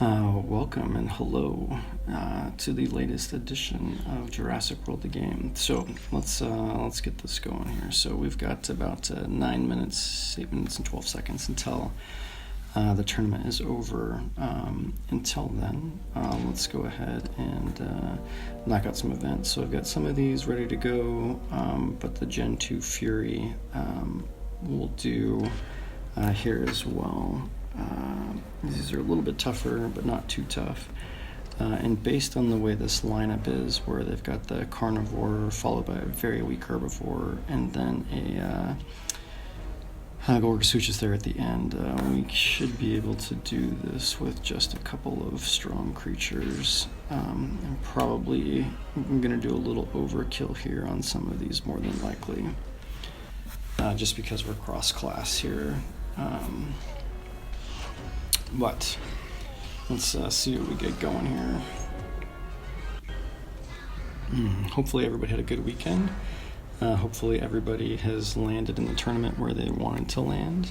Welcome and hello to the latest edition of Jurassic World the game. So let's get this going here. So we've got about 9 minutes, 8 minutes and 12 seconds until the tournament is over. Until then, let's go ahead and knock out some events. So I've got some of these ready to go, but the Gen 2 Fury we'll do here as well. These are a little bit tougher, but not too tough. And based on the way this lineup is, where they've got the carnivore followed by a very weak herbivore, and then a Gorgosuchus there at the end, we should be able to do this with just a couple of strong creatures. And probably I'm going to do a little overkill here on some of these, more than likely, just because we're cross-class here. But let's see what we get going here. Hopefully everybody had a good weekend. Hopefully everybody has landed in the tournament where they wanted to land.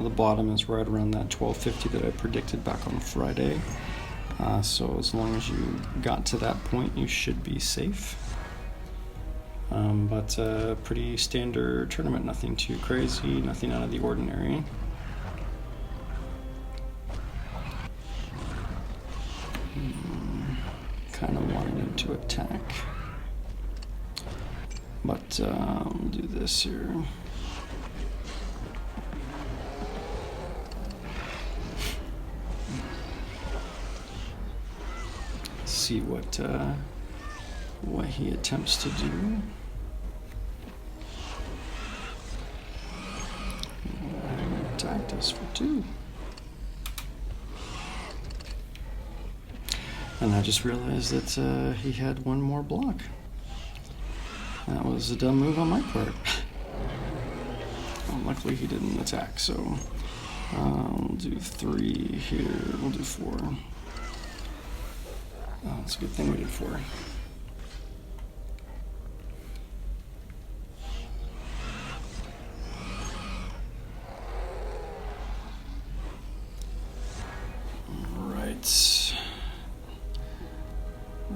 The bottom is right around that 1250 that I predicted back on Friday. So as long as you got to that point, you should be safe. But pretty standard tournament, nothing too crazy, nothing out of the ordinary. Kind of wanted him to attack, but we'll do this here. See what he attempts to do. Attacked us for 2. And I just realized that he had one more block. That was a dumb move on my part. Well, luckily he didn't attack, so we'll do 3 here. We'll do 4. Oh, it's a good thing we did 4.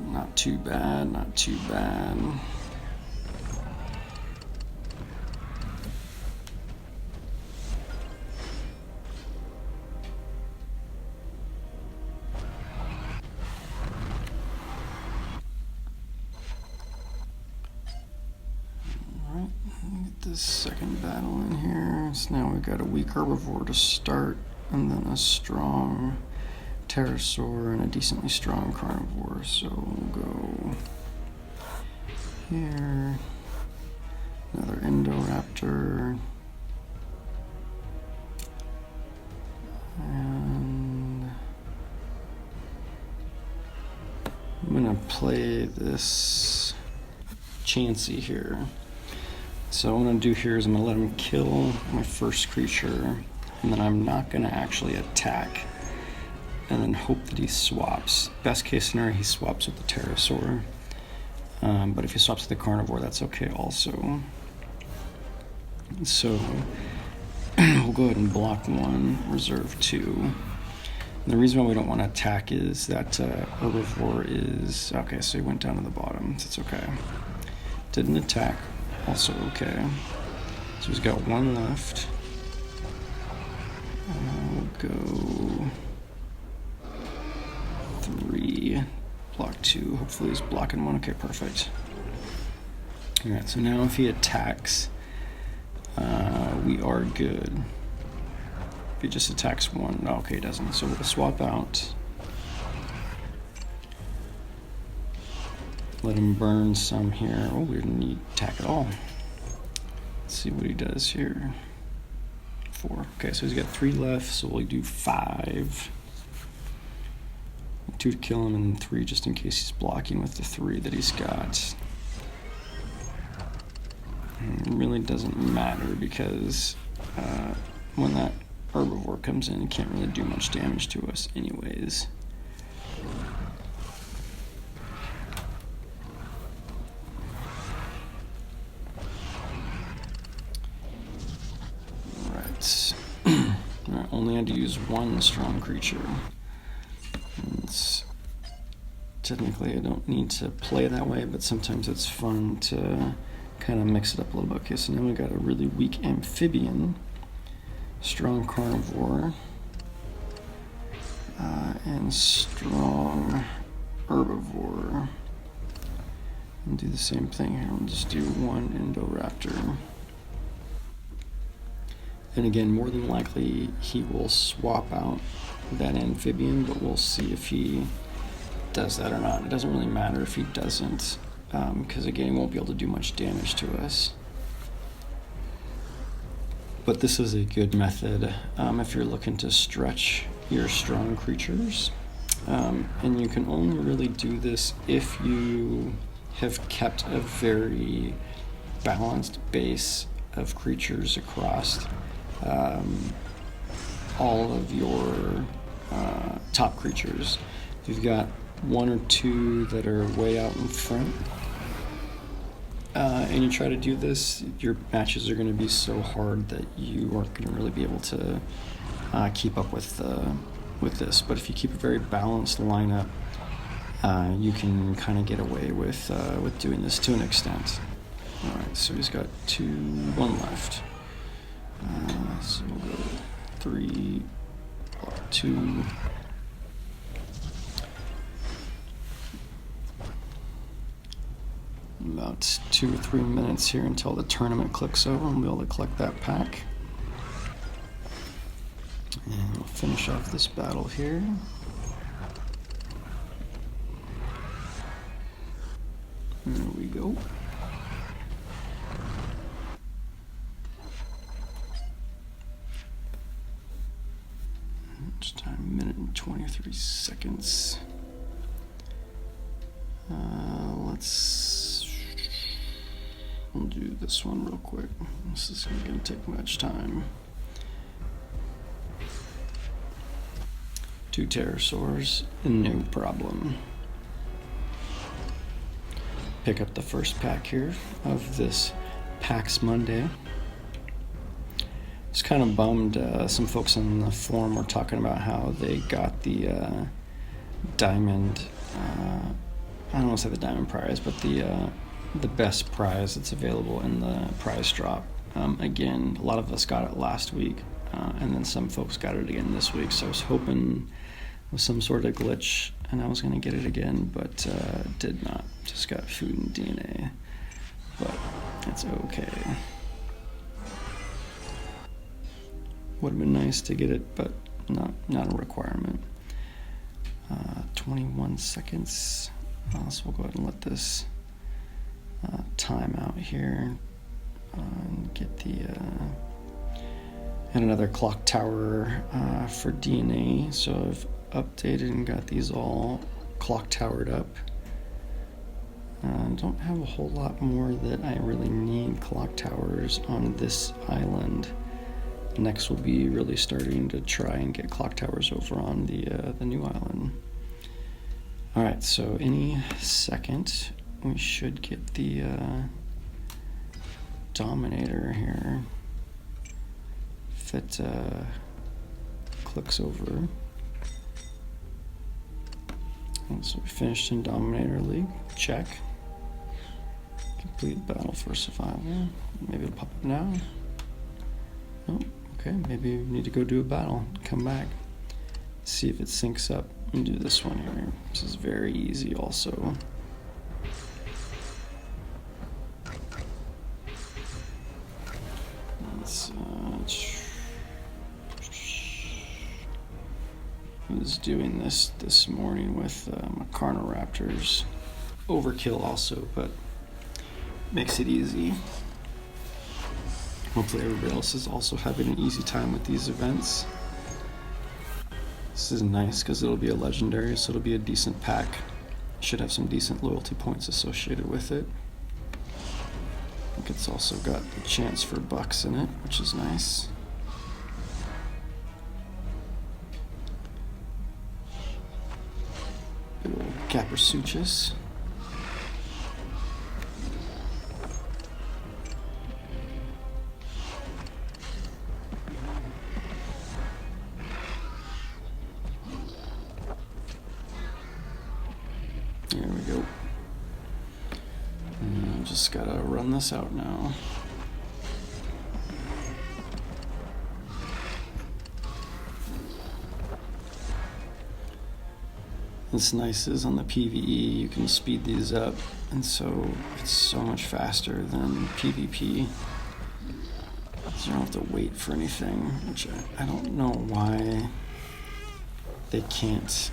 Not too bad, not too bad. Alright, get this second battle in here. So now we've got a weak herbivore to start, and then a strong pterosaur and a decently strong carnivore. So we'll go here. Another Indoraptor. And I'm gonna play this Chansey here. So what I'm gonna do here is I'm gonna let him kill my first creature, and then I'm not gonna actually attack, and then hope that he swaps. Best case scenario, he swaps with the pterosaur. But if he swaps with the carnivore, that's okay also. So we'll go ahead and block 1, reserve 2. And the reason why we don't want to attack is that herbivore is... Okay, so he went down to the bottom. That's okay. Didn't attack. Also okay. So he's got 1 left. We'll go 3, block 2. Hopefully he's blocking 1. Okay, perfect. Alright, so now if he attacks, we are good. If he just attacks 1, no, okay, he doesn't. So we'll swap out. Let him burn some here. Oh, we didn't need to attack at all. Let's see what he does here. 4. Okay, so he's got 3 left, so we'll do 5. 2 to kill him, and 3 just in case he's blocking with the 3 that he's got. It really doesn't matter because when that herbivore comes in, it can't really do much damage to us anyways. Right. Only had to use 1 strong creature. Technically, I don't need to play that way, but sometimes it's fun to kind of mix it up a little bit. Okay, so now we got a really weak amphibian, strong carnivore, and strong herbivore. And do the same thing here. We'll just do one Indoraptor. And again, more than likely, he will swap out that amphibian, but we'll see if he does that or not. It doesn't really matter if he doesn't, because again, he won't be able to do much damage to us. But this is a good method if you're looking to stretch your strong creatures. And you can only really do this if you have kept a very balanced base of creatures across all of your top creatures. If you've got one or two that are way out in front, and you try to do this, your matches are going to be so hard that you aren't going to really be able to keep up with this. But if you keep a very balanced lineup, you can kind of get away with doing this to an extent. All right, so he's got one left. So we'll go 3, 2. About 2 or 3 minutes here until the tournament clicks over, and we'll be able to collect that pack. And we'll finish off this battle here. There we go. It's time, 1 minute and 23 seconds. We'll do this one real quick. This isn't going to take much time. 2 pterosaurs, no problem. Pick up the first pack here of this PAX Monday. Just kind of bummed. Some folks on the forum were talking about how they got the diamond. I don't want to say the diamond prize, but the best prize that's available in the prize drop. Again, a lot of us got it last week, and then some folks got it again this week. So I was hoping with some sort of glitch, and I was going to get it again, but did not. Just got food and DNA, but it's okay. Would have been nice to get it, but not a requirement. 21 seconds. So we'll go ahead and let this time out here and get and another clock tower for DNA. So I've updated and got these all clock towered up. Don't have a whole lot more that I really need clock towers on this island. Next we'll be really starting to try and get clock towers over on the new island. Alright, so any second we should get the Dominator here. If it clicks over. And so we finished in Dominator League. Check. Complete battle for survival. Maybe it'll pop up now. Oh, okay. Maybe we need to go do a battle. Come back. See if it syncs up. And do this one here. This is very easy also. I was doing this morning with my Carnoraptors. Overkill also, but makes it easy. Hopefully everybody else is also having an easy time with these events. This is nice because it'll be a legendary, so it'll be a decent pack. Should have some decent loyalty points associated with it. I think it's also got the chance for bucks in it, which is nice. Good old Caprisuchus. Here we go. And just gotta run this out now. What's nice is on the PvE you can speed these up, and so it's so much faster than PvP. So you don't have to wait for anything, which I don't know why they can't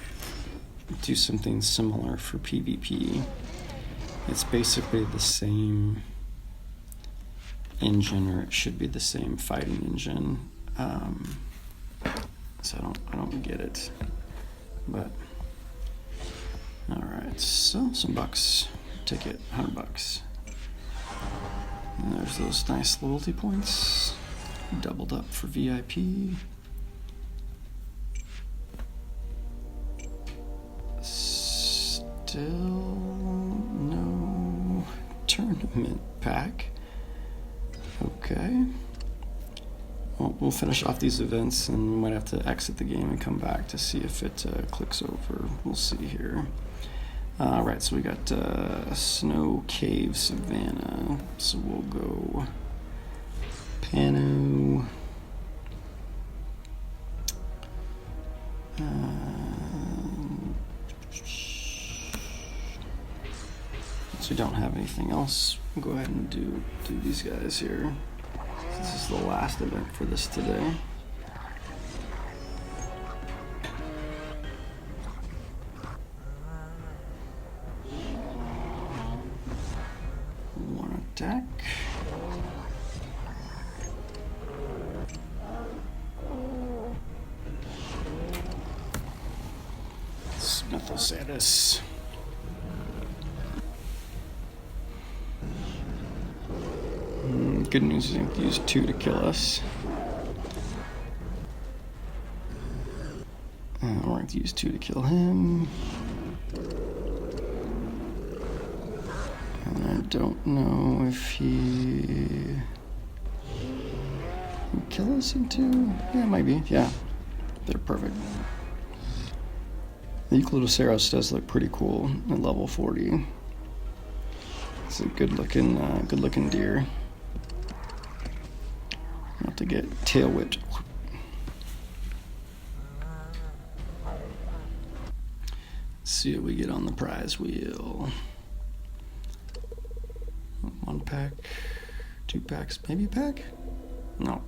do something similar for PvP. It's basically the same engine, or it should be the same fighting engine. So I don't get it. But all right, so some bucks. Ticket, $100. And there's those nice loyalty points, doubled up for VIP. Still no tournament pack. Okay. Well, we'll finish off these events and we might have to exit the game and come back to see if it clicks over. We'll see here. Right, so we got Snow Cave Savannah. So we'll go Pano. So we don't have anything else. We'll go ahead and do these guys here. This is the last event for this today. One attack. Smithilsatus. Good news is you have to use 2 to kill us. We're going to use 2 to kill him. And I don't know if he can kill us in 2. Yeah, maybe. Yeah, they're perfect. The Aquatic does look pretty cool at level 40. It's a good looking deer. Have to get tail whipped. Let's see what we get on the prize wheel. 1 pack, 2 packs, maybe a pack? No.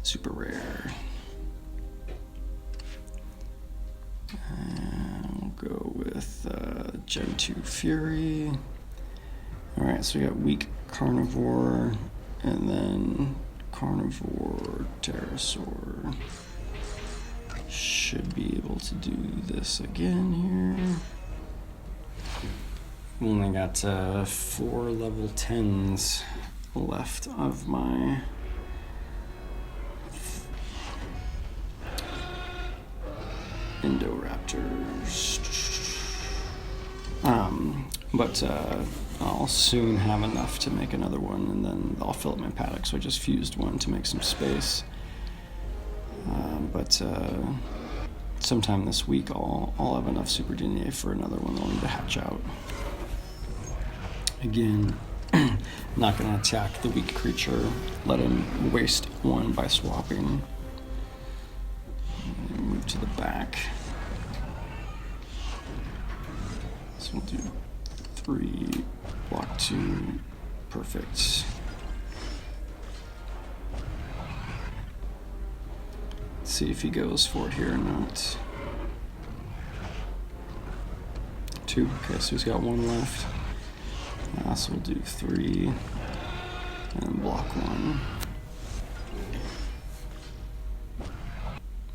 Super rare. And we'll go with Gen 2 Fury. Alright, so we got weak carnivore. And then carnivore pterosaur. Should be able to do this again here. We only got 4 level 10s left of my Indoraptors. But I'll soon have enough to make another one, and then I'll fill up my paddock. So I just fused one to make some space. But sometime this week I'll have enough Super DNA for another one that I'll need to hatch out. Again, not going to attack the weak creature. Let him waste 1 by swapping. And move to the back. So we'll do 3, block 2, perfect. Let's see if he goes for it here or not. 2, okay, so he's got 1 left. So we'll do 3, and block 1.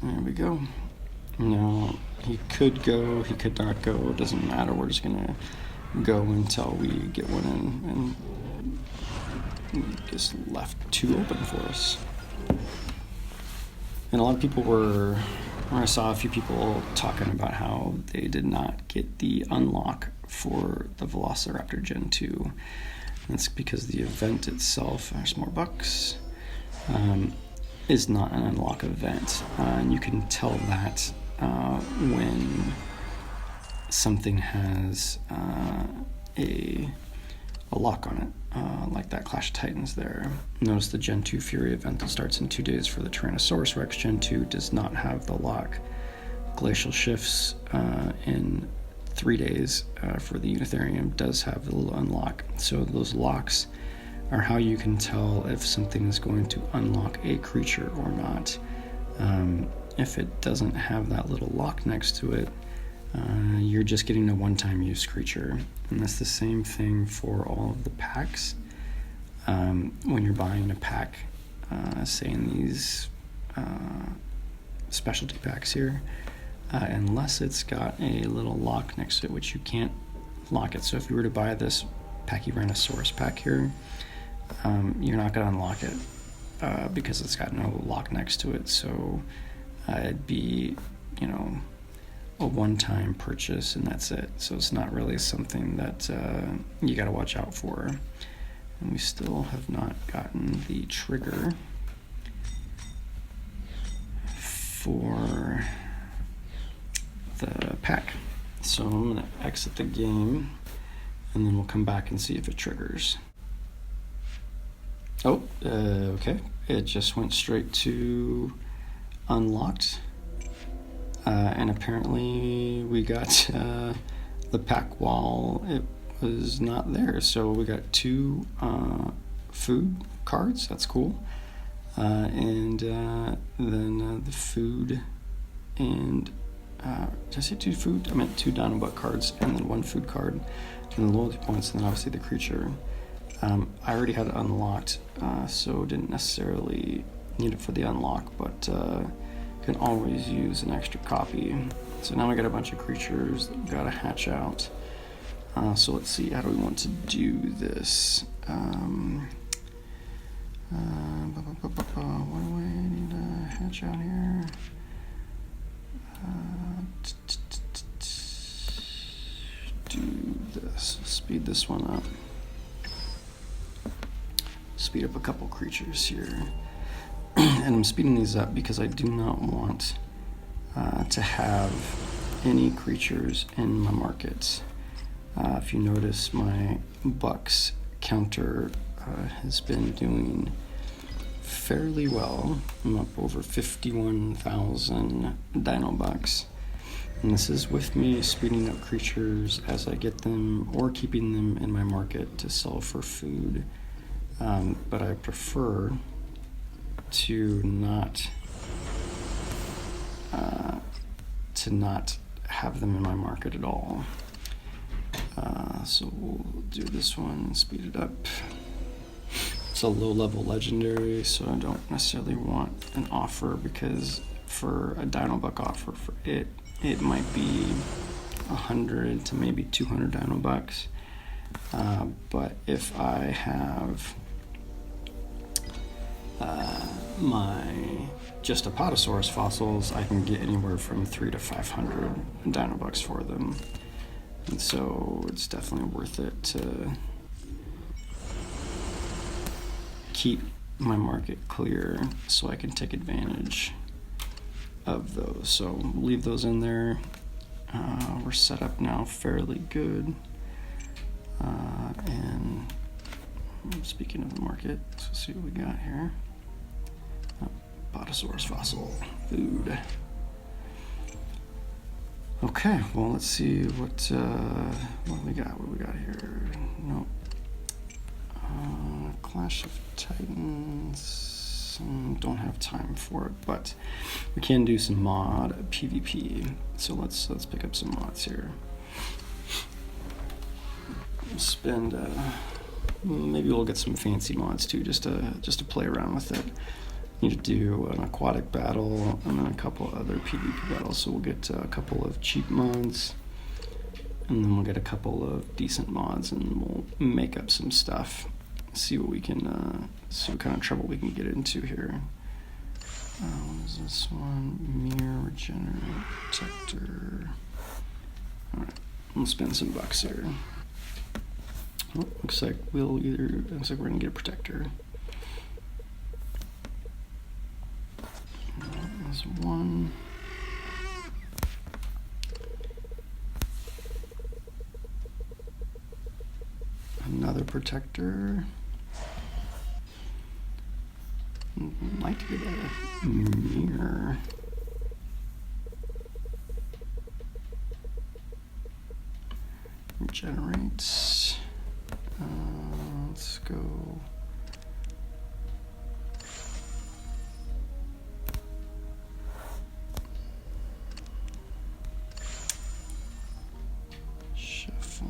There we go. Now, he could go, he could not go, it doesn't matter, we're just gonna go until we get one in, and just left 2 open for us. And a lot of people or I saw a few people talking about how they did not get the unlock for the Velociraptor Gen 2. That's because the event itself, there's more bucks, is not an unlock event. And you can tell that when something has a lock on it, like that Clash of Titans there. Notice the Gen 2 Fury event that starts in 2 days for the Tyrannosaurus Rex. Gen 2 does not have the lock. Glacial Shifts in 3 days for the Unitherium does have the little unlock. So those locks are how you can tell if something is going to unlock a creature or not. If it doesn't have that little lock next to it, you're just getting a one-time use creature. And that's the same thing for all of the packs. When you're buying a pack, say in these specialty packs here, unless it's got a little lock next to it, which you can't lock it. So if you were to buy this Pachyrhinosaurus pack here, you're not going to unlock it because it's got no lock next to it. So it'd be, you know, a one-time purchase and that's it. So it's not really something that you got to watch out for. And we still have not gotten the trigger for the pack. So I'm going to exit the game and then we'll come back and see if it triggers. Oh, okay. It just went straight to unlocked. And apparently we got the pack while it was not there. So we got 2 food cards. That's cool. And then the food and did I say 2 food? I meant 2 Dinobuck cards and then 1 food card and the loyalty points and then obviously the creature. I already had it unlocked, so didn't necessarily need it for the unlock, but can always use an extra copy. So now we got a bunch of creatures that we gotta hatch out. So let's see, how do we want to do this? What do I need to hatch out here? Do this, speed this one up. Speed up a couple creatures here. And I'm speeding these up because I do not want to have any creatures in my markets. If you notice, my bucks counter has been doing fairly well. I'm up over 51,000 dino bucks. And this is with me speeding up creatures as I get them or keeping them in my market to sell for food. But I prefer to not have them in my market at all. So we'll do this one and speed it up. It's a low-level legendary, so I don't necessarily want an offer because for a Dinobuck offer for it might be 100 to maybe 200 Dinobucks. But if I have my just Apatosaurus fossils, I can get anywhere from 300 to 500 Dinobucks for them. And so it's definitely worth it to keep my market clear so I can take advantage of those. So leave those in there. We're set up now fairly good. And speaking of the market, let's see what we got here. Apatosaurus fossil food. Okay, well let's see what we got. What we got here? Nope. Clash of Titans. Don't have time for it, but we can do some mod PvP. So let's pick up some mods here. Spend maybe we'll get some fancy mods too, just to play around with it. Need to do an aquatic battle and then a couple other PvP battles. So we'll get a couple of cheap mods, and then we'll get a couple of decent mods, and we'll make up some stuff. See what we can, see what kind of trouble we can get into here. What is this one? Mirror, Regenerate, Protector. All right, we'll spend some bucks here. Oh, looks like we're gonna get a Protector. There's one. another protector. I'd like to get a mirror. Regenerates. Let's go. Shuffle.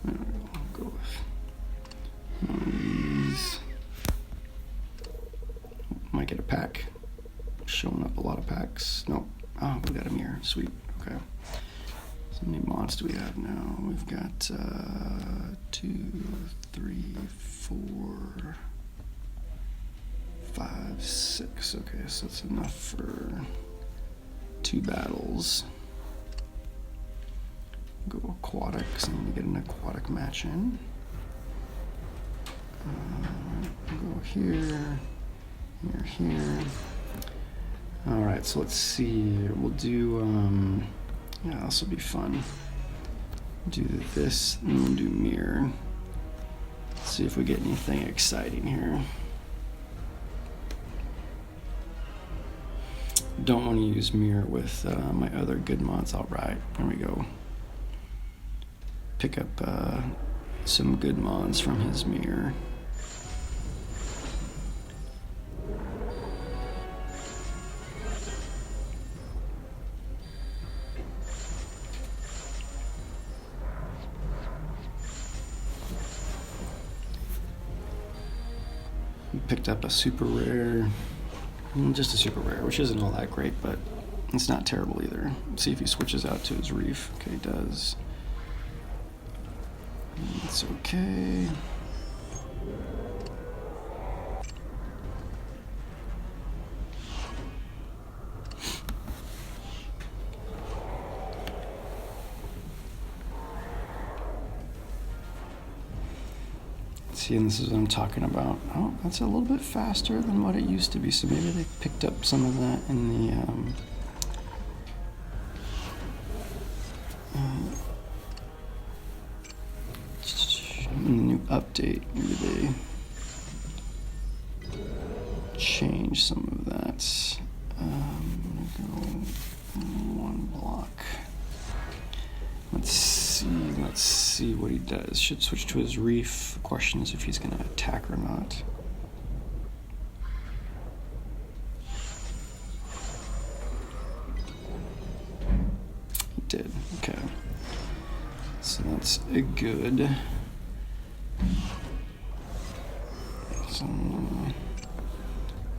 There we go. I'll go with one of these. Might get a pack. Showing up a lot of packs. Nope. Oh, we got a mirror. Sweet. Okay. So many mods do we have now? We've got 2, 3, 4, 5, 6. Okay, so that's enough for 2 battles. Go aquatic, because I need to get an aquatic match in. Go here, here. All right, so let's see. We'll do, yeah, this will be fun. Do this, and we'll do mirror. Let's see if we get anything exciting here. Don't want to use mirror with my other good mods outright. There we go. Pick up some good mods from his mirror. Picked up a super rare, just a super rare, which isn't all that great, but it's not terrible either. Let's see if he switches out to his reef. Okay, he does. It's okay. See, and this is what I'm talking about. Oh, that's a little bit faster than what it used to be, so maybe they picked up some of that in the new update. Maybe they changed some of that. I'm gonna go 1 block. Let's see what he does. Should switch to his reef. The question is if he's gonna attack or not. He did, okay. So that's a good. So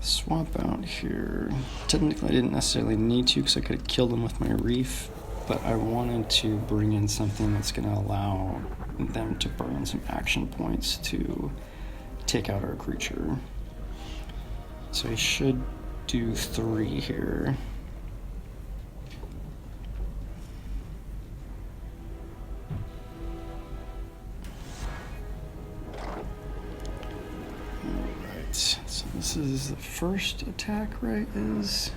swap out here. Technically I didn't necessarily need to because I could have killed him with my reef. But I wanted to bring in something that's going to allow them to burn some action points to take out our creature. So I should do 3 here. Alright, so this is the first attack, right? Is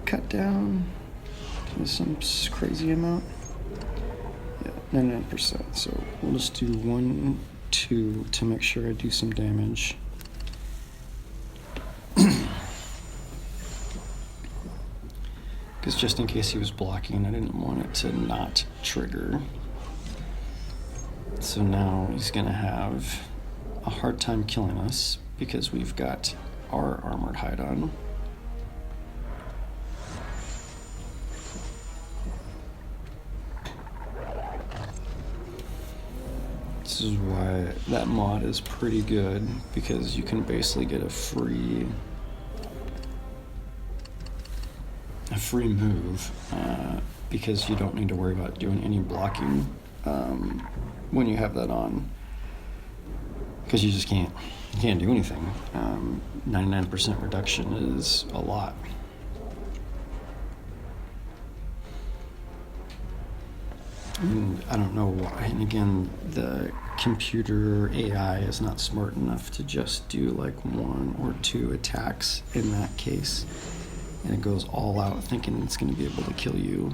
cut down. Some crazy amount. Yeah, 99%. So we'll just do 1, 2 to make sure I do some damage. Because just in case he was blocking, I didn't want it to not trigger. So now he's gonna have a hard time killing us because we've got our armored hide on. This is why that mod is pretty good, because you can basically get a free move because you don't need to worry about doing any blocking when you have that on, because you just can't do anything. 99% reduction is a lot. And I don't know why, and again, the computer AI is not smart enough to just do like 1 or 2 attacks in that case, and it goes all out thinking it's going to be able to kill you,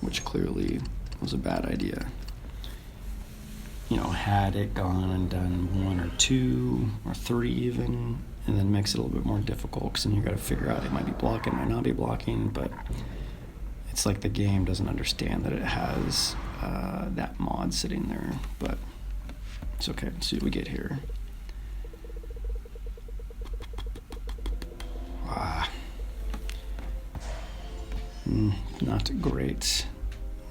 which clearly was a bad idea. You know, had it gone and done 1 or 2 or 3 even, and then makes it a little bit more difficult, because then you got to figure out it might be blocking, might not be blocking, but it's like the game doesn't understand that it has that mod sitting there. But it's okay. Let's see what we get here. Not great.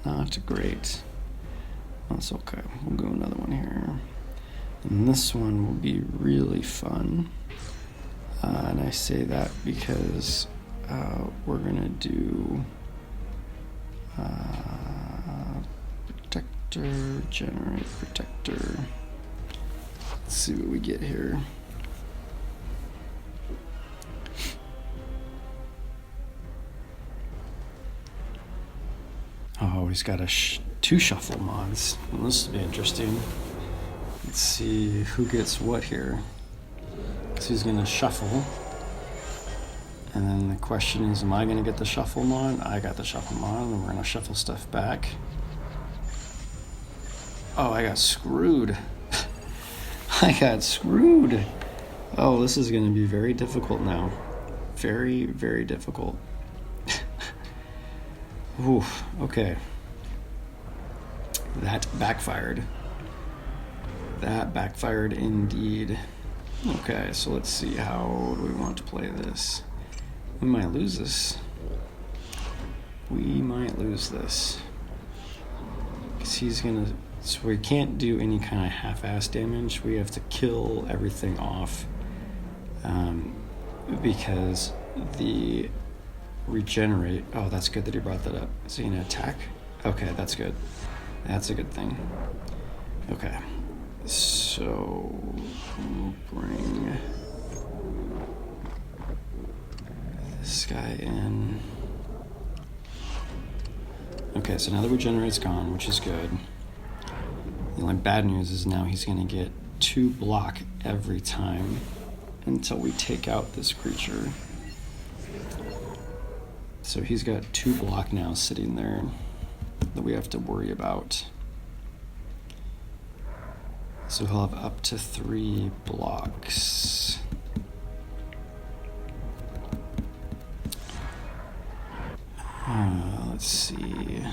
Not great. That's okay. We'll go another one here. And this one will be really fun. And I say that because we're going to do protector, generate protector. Let's see what we get here. Oh, he's got 2 shuffle mods. Well, this will be interesting. Let's see who gets what here. So he's going to shuffle. And then the question is, am I going to get the shuffle mod? I got the shuffle mod, and we're going to shuffle stuff back. Oh, I got screwed. I got screwed. Oh, this is going to be very difficult now. Very, very difficult. Oof, okay. That backfired. That backfired indeed. Okay, so let's see, how do we want to play this? We might lose this. We might lose this. Because he's gonna, so we can't do any kind of half-ass damage. We have to kill everything off. Because the regenerate, oh, that's good that he brought that up. Is he gonna attack? Okay, that's good. That's a good thing. Okay, so we'll bring this guy in. Okay, so now the regenerate's gone, which is good. The only bad news is now he's gonna get 2 block every time until we take out this creature. So he's got 2 block now sitting there that we have to worry about. So he'll have up to 3 blocks. Let's see.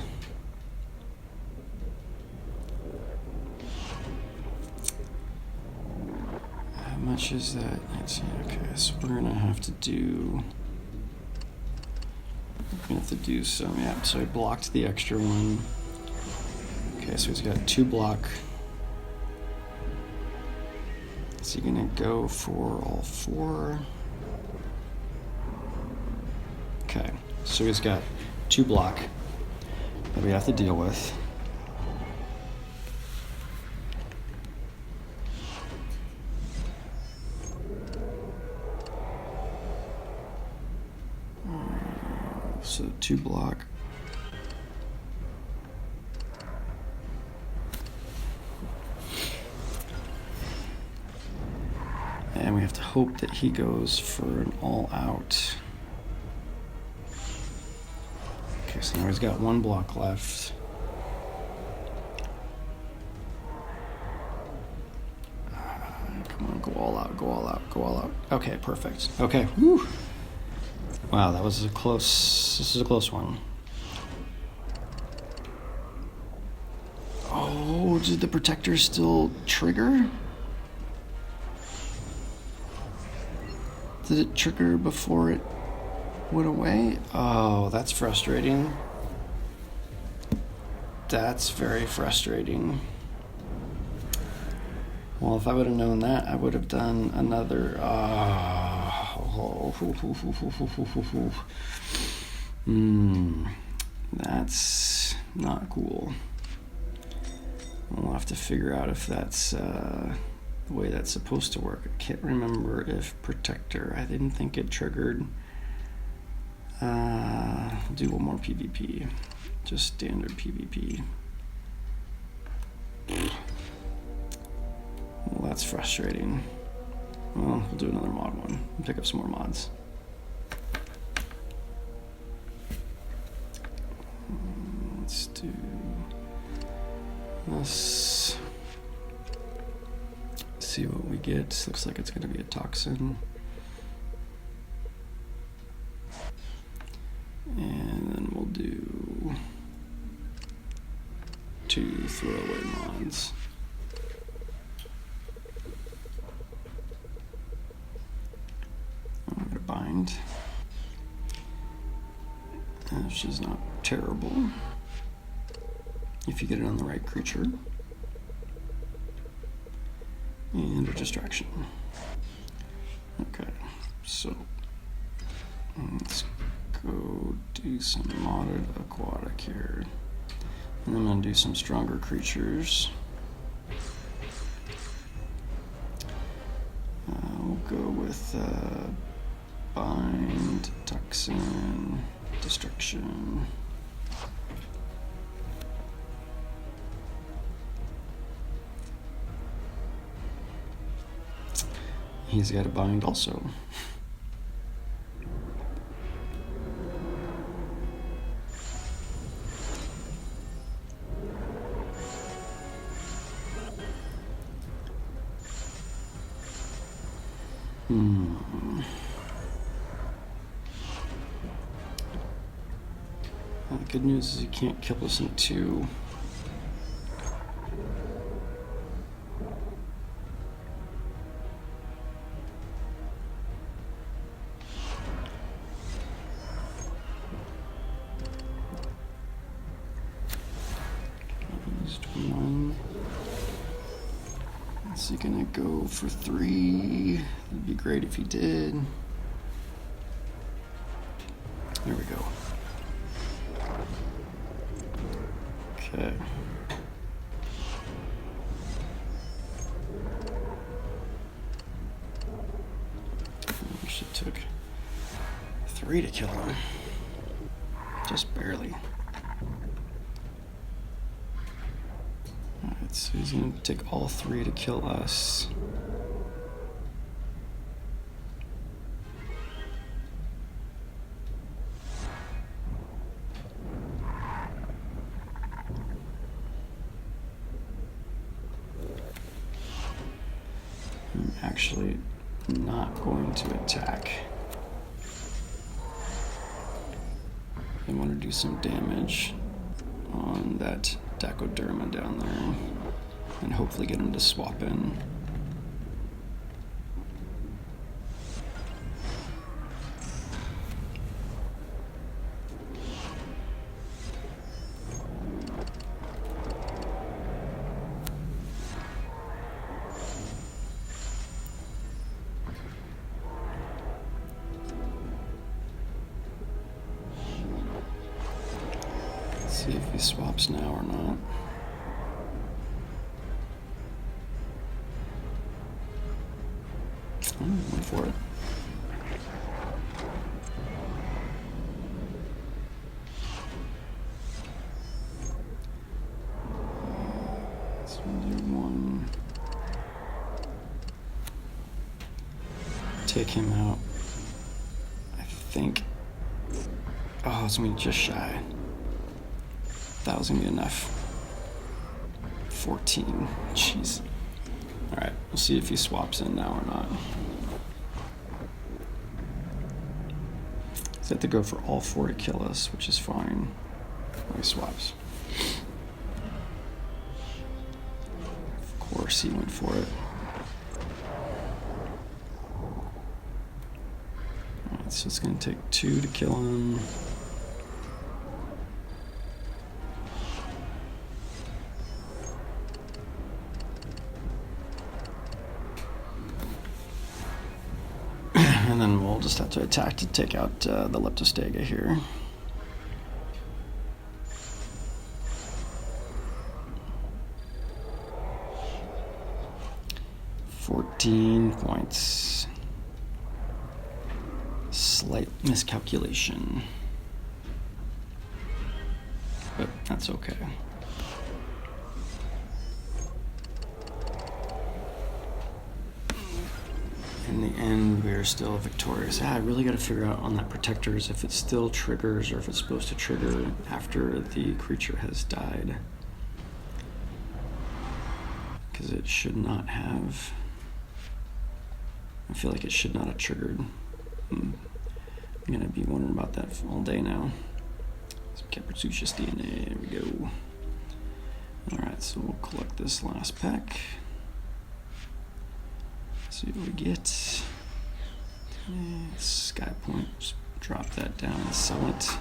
How much is that? 19. Okay, so we're gonna have to do. We have to do some, yeah, so I blocked the extra one. Okay, so he's got 2 block. Is he gonna go for all 4? Okay, so he's got 2 block that we have to deal with. So 2 block. And we have to hope that he goes for an all out. Okay, so now he's got 1 block left. Come on, go all out, go all out, go all out. Okay, perfect. Okay, whew. Wow, that was a close, this is a close one. Oh, did the protector still trigger? Did it trigger before it went away? Oh, that's frustrating. That's very frustrating. Well, if I would have known that, I would have done another, that's not cool. We'll have to figure out if that's the way that's supposed to work. I can't remember if protector, I didn't think it triggered. Do one more PvP, just standard PvP. Well, that's frustrating. Well, we'll do another mod one and pick up some more mods. Let's do Let's see what we get. Looks like it's going to be a toxin. And then we'll do 2 throwaway mods. I'm going to bind. Which is not terrible if you get it on the right creature. And a distraction. Okay, so let's go do some modded aquatic here. And I'm going to do some stronger creatures. We'll go with bind, toxin, destruction. He's got a bind also. Well, the good news is you can't kill us in 2. Is he gonna go for 3? It'd be great if he did. There we go. Okay. She took 3 to kill him. Just barely. Alright, so he's gonna take all 3 to kill us. I'm actually not going to attack. I want to do some damage on that Dacoderma down there and hopefully get him to swap in. See if he swaps now or not. Went for it. Let's do 1. Take him out. I think. Oh, it's gonna be just shy. That was gonna be enough. 14. Jeez. Alright, we'll see if he swaps in now or not. He's had to go for all 4 to kill us, which is fine. Oh, he swaps. Of course he went for it. Alright, so it's gonna take 2 to kill him. And then we'll just have to attack to take out the Leptostega here. £14 Slight miscalculation. But that's okay. In the end, we're still victorious. I really got to figure out on that protectors if it still triggers or if it's supposed to trigger after the creature has died. because it should not have. I feel like it should not have triggered. I'm gonna be wondering about that all day now. Some Capricious DNA, there we go. Alright, so we'll collect this last pack. See what we get. Sky Point, just drop that down and sell it,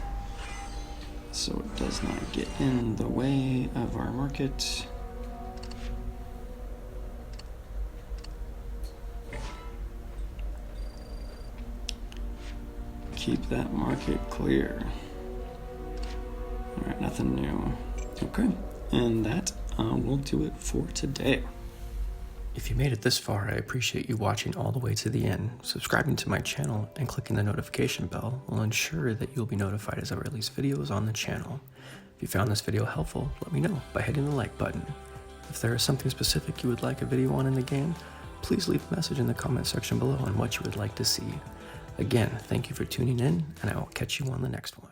so it does not get in the way of our market. Keep that market clear. All right, nothing new. Okay, and that will do it for today. If you made it this far, I appreciate you watching all the way to the end. Subscribing to my channel and clicking the notification bell will ensure that you'll be notified as I release videos on the channel. If you found this video helpful, let me know by hitting the like button. If there is something specific you would like a video on in the game, please leave a message in the comment section below on what you would like to see. Again, thank you for tuning in, and I will catch you on the next one.